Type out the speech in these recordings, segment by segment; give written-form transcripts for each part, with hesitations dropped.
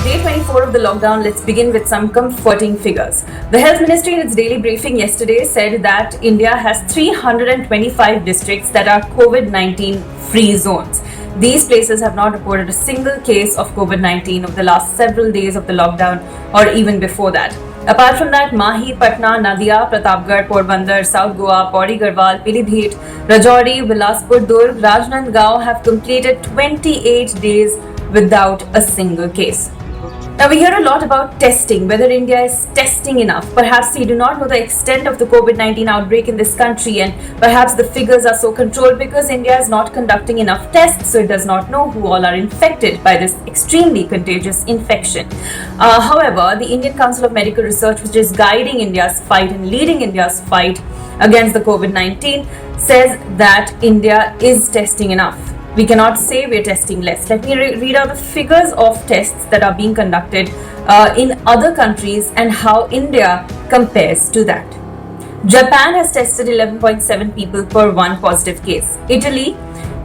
Day 24 of the lockdown, let's begin with some comforting figures. The Health Ministry in its daily briefing yesterday said that India has 325 districts that are COVID-19 free zones. These places have not reported a single case of COVID-19 over the last several days of the lockdown or even before that. Apart from that, Mahi, Patna, Nadia, Pratapgarh, Porbandar, South Goa, Pauri Garhwal, Pilibhit, Rajouri, Bilaspur, Durg, Rajnandgaon have completed 28 days without a single case. Now, we hear a lot about testing, whether India is testing enough. Perhaps we do not know the extent of the COVID-19 outbreak in this country, and perhaps the figures are so controlled because India is not conducting enough tests, so it does not know who all are infected by this extremely contagious infection. However, the Indian Council of Medical Research, which is guiding India's fight and leading India's fight against the COVID-19, says that India is testing enough. We cannot say we're testing less. Let me read out the figures of tests that are being conducted in other countries and how India compares to that. Japan has tested 11.7 people per one positive case. Italy,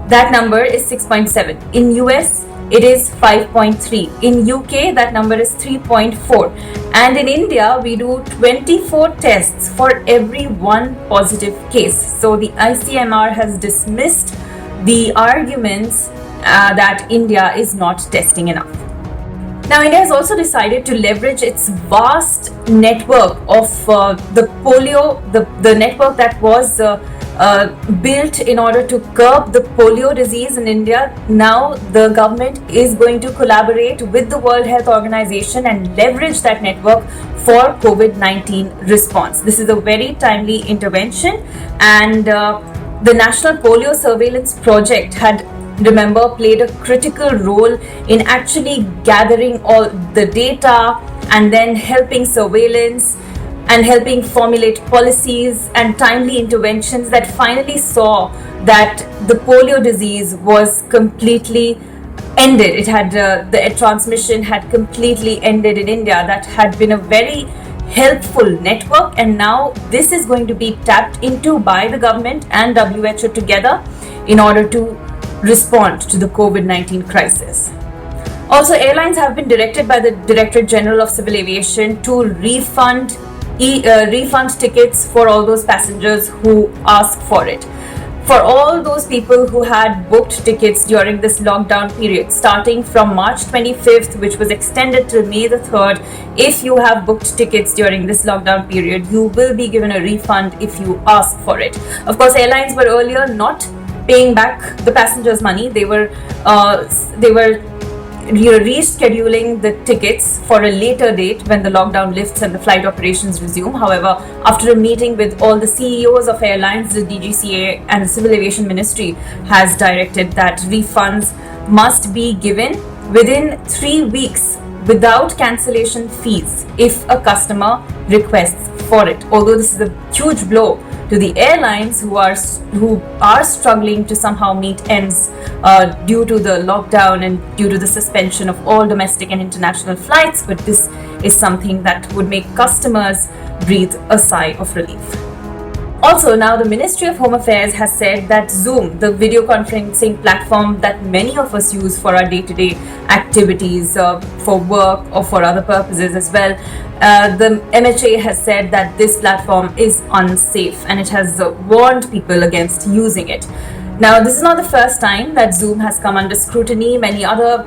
that number is 6.7. In US, it is 5.3. In UK, that number is 3.4. And in India, we do 24 tests for every one positive case. So the ICMR has dismissed the arguments that India is not testing enough. Now, India has also decided to leverage its vast network of the polio, the network that was built in order to curb the polio disease in India. Now, the government is going to collaborate with the World Health Organization and leverage that network for COVID-19 response. This is a very timely intervention, and the National Polio Surveillance Project had, remember, played a critical role in actually gathering all the data and then helping surveillance and helping formulate policies and timely interventions that finally saw that the polio disease was completely ended. It had the transmission had completely ended in India. That had been a very helpful network, and now this is going to be tapped into by the government and WHO together in order to respond to the COVID-19 crisis. Also, airlines have been directed by the Directorate General of Civil Aviation to refund tickets for all those passengers who ask for it. For all those people who had booked tickets during this lockdown period, starting from March 25th, which was extended till May the 3rd, if you have booked tickets during this lockdown period, you will be given a refund if you ask for it. Of course, airlines were earlier not paying back the passengers' money. They were rescheduling the tickets for a later date when the lockdown lifts and the flight operations resume. However, after a meeting with all the CEOs of airlines, the DGCA and the Civil Aviation Ministry has directed that refunds must be given within 3 weeks without cancellation fees if a customer requests for it. Although this is a huge blow to the airlines who are struggling to somehow meet ends due to the lockdown and due to the suspension of all domestic and international flights, but this is something that would make customers breathe a sigh of relief. Also, now the Ministry of Home Affairs has said that Zoom, the video conferencing platform that many of us use for our day-to-day activities, for work or for other purposes as well, the MHA has said that this platform is unsafe and it has warned people against using it. Now, this is not the first time that Zoom has come under scrutiny. Many other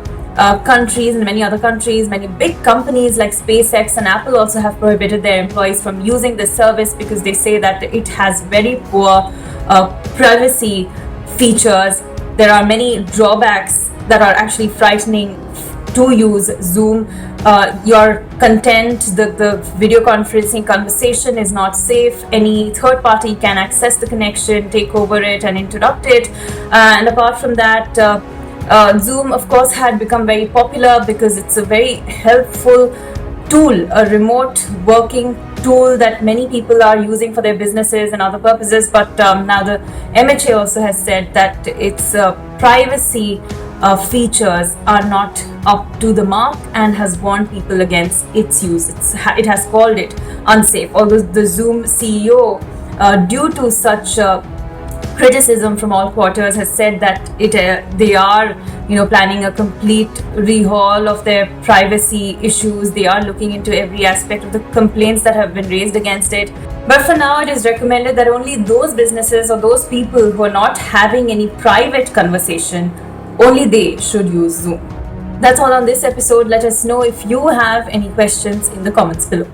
countries, many big companies like SpaceX and Apple also have prohibited their employees from using this service because they say that it has very poor privacy features. There are many drawbacks that are actually frightening to use Zoom. Your content, the video conferencing conversation is not safe. Any third party can access the connection, take over it and interrupt it. And apart from that, Zoom, of course, had become very popular because it's a very helpful tool, a remote working tool that many people are using for their businesses and other purposes. But now the MHA also has said that its privacy features are not up to the mark and has warned people against its use. It has called it unsafe. Although the Zoom CEO, due to such criticism from all quarters has said that they are planning a complete rehaul of their privacy issues. They are looking into every aspect of the complaints that have been raised against it. But for now, it is recommended that only those businesses or those people who are not having any private conversation, only they should use Zoom. That's all on this episode. Let us know if you have any questions in the comments below.